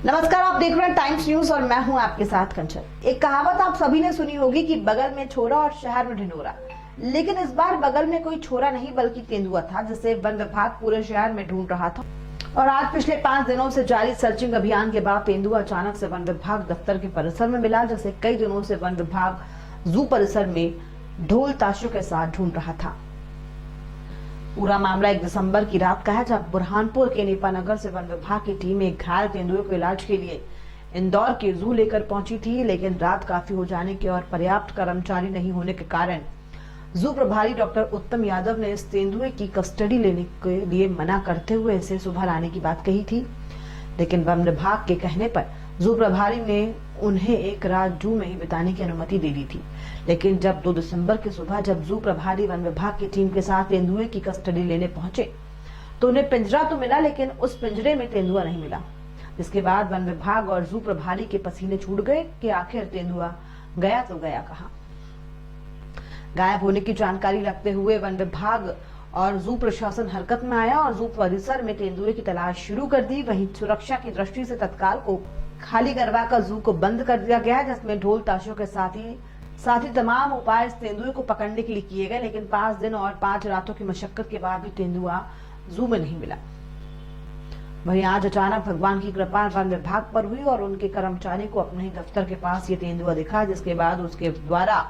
नमस्कार, आप देख रहे हैं टाइम्स न्यूज और मैं हूं आपके साथ कंचन। एक कहावत आप सभी ने सुनी होगी कि बगल में छोरा और शहर में ढिंढोरा। लेकिन इस बार बगल में कोई छोरा नहीं बल्कि तेंदुआ था, जिसे वन विभाग पूरे शहर में ढूंढ रहा था। और आज पिछले 5 दिनों से जारी सर्चिंग अभियान के बाद तेंदुआ अचानक से वन विभाग दफ्तर के परिसर में मिला, जिसे कई दिनों से वन विभाग जू परिसर में ढोल ताशों के साथ ढूंढ रहा था। पूरा मामला 1 दिसंबर की रात का है, जब बुरहानपुर के नेपानगर से वन विभाग की टीम एक घायल तेंदुए को इलाज के लिए इंदौर के जू लेकर पहुंची थी। लेकिन रात काफी हो जाने के और पर्याप्त कर्मचारी नहीं होने के कारण जू प्रभारी डॉक्टर उत्तम यादव ने इस तेंदुए की कस्टडी लेने के लिए मना करते हुए इसे सुबह लाने की बात कही थी। लेकिन वन विभाग के कहने पर जू प्रभारी ने उन्हें एक रात जू में ही बिताने की अनुमति दे दी थी। लेकिन जब 2 दिसंबर की सुबह जब जू प्रभारी वन विभाग की टीम के साथ तेंदुए की कस्टडी लेने पहुंचे तो उन्हें पिंजरा तो मिला, लेकिन उस पिंजरे में तेंदुआ नहीं मिला। जिसके बाद वन विभाग और जू प्रभारी के पसीने छूट गए कि आखिर तेंदुआ गया तो गया कहां। गायब होने की जानकारी रखते हुए वन विभाग और जू प्रशासन हरकत में आया और जू परिसर में तेंदुए की तलाश शुरू कर दी। वहीं सुरक्षा की दृष्टि से तत्काल को खाली करवाकर जू को बंद कर दिया गया, जिसमें ढोल ताशों के साथ ही तमाम उपाय इस तेंदुए को पकड़ने के लिए किए गए। लेकिन 5 दिन और 5 रातों की मशक्कत के बाद भी तेंदुआ जू में नहीं मिला। वहीं आज अचानक भगवान की कृपा वन विभाग पर हुई और उनके कर्मचारी को अपने ही दफ्तर के पास ये तेंदुआ दिखा, जिसके बाद उसके द्वारा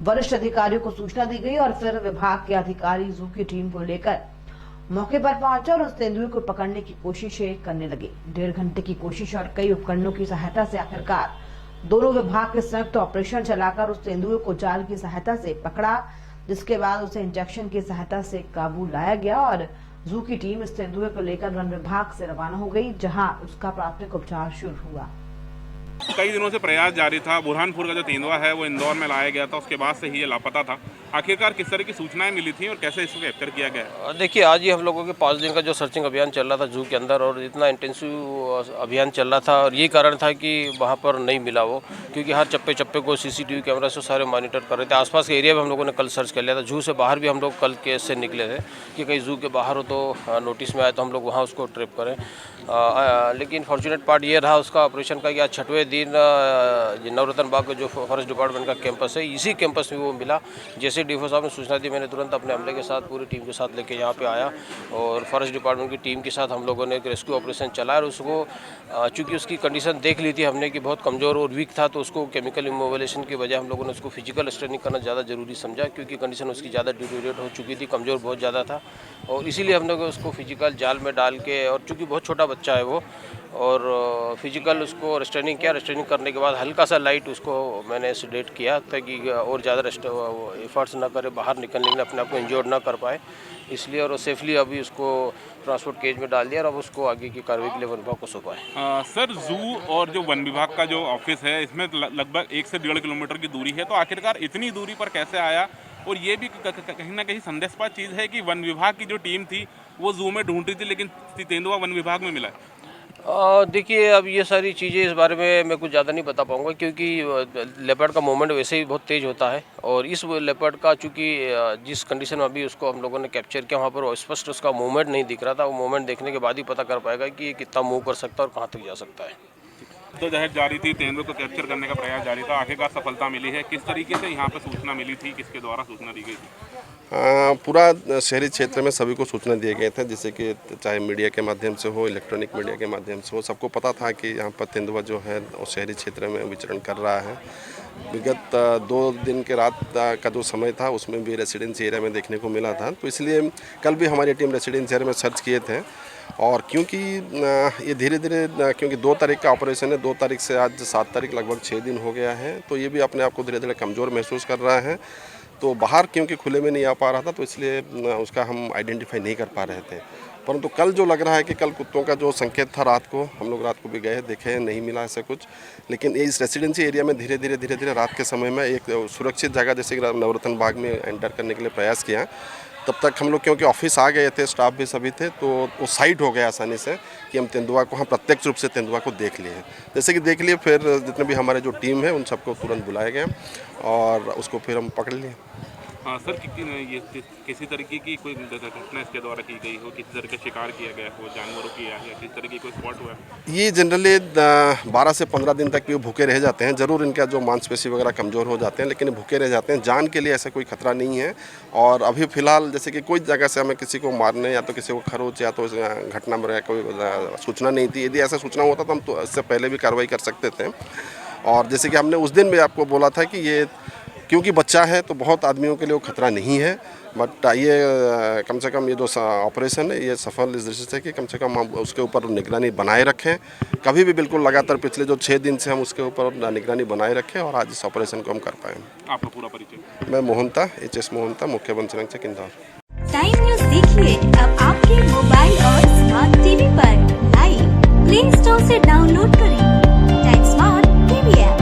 वरिष्ठ अधिकारियों को सूचना दी गई और फिर विभाग के अधिकारी जू की टीम को लेकर मौके पर पहुंचे और उस तेंदुए को पकड़ने की कोशिशें करने लगे। 1.5 घंटे की कोशिश और कई उपकरणों की सहायता से आखिरकार दोनों विभाग के संयुक्त ऑपरेशन चलाकर उस तेंदुए को जाल की सहायता से पकड़ा, जिसके बाद उसे इंजेक्शन की सहायता से काबू लाया गया और जू की टीम इस तेंदुए को लेकर वन विभाग से रवाना हो गई, जहां उसका प्राथमिक उपचार शुरू हुआ। कई दिनों से प्रयास जारी था। बुरहानपुर का जो तेंदुआ है वो इंदौर में लाया गया था, उसके बाद से ही ये लापता था। आखिरकार किस तरह की सूचनाएं मिली थी और कैसे इसको कैप्चर किया गया? देखिए, आज ही हम लोगों के 5 दिन का जो सर्चिंग अभियान चल रहा था जू के अंदर, और इतना इंटेंसिव अभियान चल रहा था, और यही कारण था कि वहाँ पर नहीं मिला वो, क्योंकि हर चप्पे चप्पे को सीसीटीवी कैमरा से सारे मॉनिटर कर रहे थे। आसपास के एरिया में हम लोगों ने कल सर्च कर लिया था। जू से बाहर भी हम लोग कल केस से निकले थे कि कहीं जू के बाहर हो तो नोटिस में आए तो हम लोग वहाँ उसको ट्रैप करें। लेकिन फॉर्चुनेट पार्ट ये रहा उसका ऑपरेशन का कि आज 6वें दिन नवरत्न बाग का जो फॉरेस्ट डिपार्टमेंट का कैंपस है, इसी कैंपस में वो मिला। जैसे डीएफओ साहब ने सूचना दी, मैंने तुरंत अपने अमले के साथ पूरी टीम के साथ लेके यहाँ पे आया और फॉरेस्ट डिपार्टमेंट की टीम के साथ हम लोगों ने एक रेस्क्यू ऑपरेशन चलाया। और उसको चूँकि उसकी कंडीशन देख ली थी हमने कि बहुत कमज़ोर और वीक था, तो उसको केमिकल इमोबिलाइजेशन की बजाय हम लोगों ने उसको फिजिकल स्ट्रेनिंग करना ज़्यादा ज़रूरी समझा, क्योंकि कंडीशन उसकी ज़्यादा डिटेरियोरेट हो चुकी थी, कमज़ोर बहुत ज़्यादा था। और इसीलिए हम लोग उसको फिजिकल जाल में डाल के, और चूँकि बहुत छोटा बच्चा है वो, और फिजिकल उसको रिस्ट्रेनिंग किया। रिस्ट्रेनिंग करने के बाद हल्का सा लाइट उसको मैंने सेडेट किया ताकि और ज़्यादा एफर्ट्स ना करे, बाहर निकलने के अपने आप को इंजोर्ड ना कर पाए, इसलिए। और सेफली अभी उसको ट्रांसपोर्ट केज में डाल दिया और अब उसको आगे की कार्रवाई के लिए वन विभाग को सौंपा है। सर, जू और जो वन विभाग का जो ऑफिस है इसमें लगभग 1 से 1.5 किलोमीटर की दूरी है, तो आखिरकार इतनी दूरी पर कैसे आया? और ये भी कहीं ना कहीं संदेशपात चीज़ है कि वन विभाग की जो टीम थी वो जू में ढूंढ रही थी, लेकिन तेंदुआ वन विभाग में मिला। देखिए, अब ये सारी चीज़ें इस बारे में मैं कुछ ज़्यादा नहीं बता पाऊँगा, क्योंकि लेपर्ड का मूवमेंट वैसे ही बहुत तेज़ होता है, और इस लेपर्ड का चूँकि जिस कंडीशन में अभी उसको हम लोगों ने कैप्चर किया, वहाँ पर स्पष्ट उसका मूवमेंट नहीं दिख रहा था। वो मूवमेंट देखने के बाद ही पता कर पाएगा कि ये कितना मूव कर सकता है और कहाँ तक जा सकता है। तो जहर जारी थी, तेंदुए को कैप्चर करने का प्रयास जारी था, आखिरकार सफलता मिली है। किस तरीके से यहाँ पर सूचना मिली थी, किसके द्वारा सूचना दी गई थी? पूरा शहरी क्षेत्र में सभी को सूचना दिए गए थे, जैसे कि चाहे मीडिया के माध्यम से हो, इलेक्ट्रॉनिक मीडिया के माध्यम से हो, सबको पता था कि यहाँ पर तेंदुआ जो है वो शहरी क्षेत्र में विचरण कर रहा है। विगत 2 दिन के रात का जो समय था उसमें भी रेसिडेंसी एरिया में देखने को मिला था, तो इसलिए कल भी हमारी टीम रेसिडेंसी एरिया में सर्च किए थे। और क्योंकि ये धीरे धीरे, क्योंकि 2 तारीख का ऑपरेशन है, 2 तारीख से आज 7 तारीख, लगभग 6 दिन हो गया है, तो ये भी अपने आप को धीरे धीरे कमज़ोर महसूस कर रहा है। तो बाहर क्योंकि खुले में नहीं आ पा रहा था, तो इसलिए उसका हम आइडेंटिफाई नहीं कर पा रहे थे। परंतु कल जो लग रहा है कि कल कुत्तों का जो संकेत था, रात को हम लोग रात को भी गए, देखे, नहीं मिला ऐसा कुछ। लेकिन इस रेसिडेंसी एरिया में धीरे धीरे रात के समय में एक सुरक्षित जगह, जैसे कि नवरत्न बाग में एंटर करने के लिए प्रयास किया। तब तक हम लोग क्योंकि ऑफिस आ गए थे, स्टाफ भी सभी थे, तो वो साइट हो गया आसानी से कि हम तेंदुआ को, हम प्रत्यक्ष रूप से तेंदुआ को देख लिए। जैसे कि देख लिए, फिर जितने भी हमारे जो टीम है उन सबको तुरंत बुलाया गया और उसको फिर हम पकड़ लिए। हाँ सर, किसी तरीके की कोई घटना इसके द्वारा की गई हो, किसी तरह का शिकार किया गया हो जानवरों की, या किसी तरह की कोई स्पॉट हुआ? ये जनरली 12 से 15 दिन तक भी भूखे रह जाते हैं। ज़रूर इनका जो मांसपेशी वगैरह कमज़ोर हो जाते हैं, लेकिन भूखे रह जाते हैं। जान के लिए ऐसा कोई खतरा नहीं है। और अभी फ़िलहाल जैसे कि कोई जगह से हमें किसी को मारने या तो किसी को खरोच या तो घटना में कोई सूचना नहीं थी। यदि ऐसा सूचना होता तो हम तो इससे पहले भी कार्रवाई कर सकते थे। और जैसे कि हमने उस दिन भी आपको बोला था कि ये क्योंकि बच्चा है तो बहुत आदमियों के लिए वो खतरा नहीं है। बट ये कम से कम ये जो ऑपरेशन है ये सफल इस दृष्टि से कि कम से कम हम उसके ऊपर निगरानी बनाए रखें। कभी भी बिल्कुल लगातार पिछले जो 6 दिन से हम उसके ऊपर निगरानी बनाए रखें और आज इस ऑपरेशन को हम कर पाए। आपका पूरा परिचय? मैं मोहनता, HS मोहनता, मुख्य वन संरक्षक इंदौर। टाइम न्यूज़ देखिए अब आपके मोबाइल और स्मार्ट टीवी पर लाइव प्ले स्टोर से डाउनलोड करें टाइम स्मार्ट टीवी ऐप।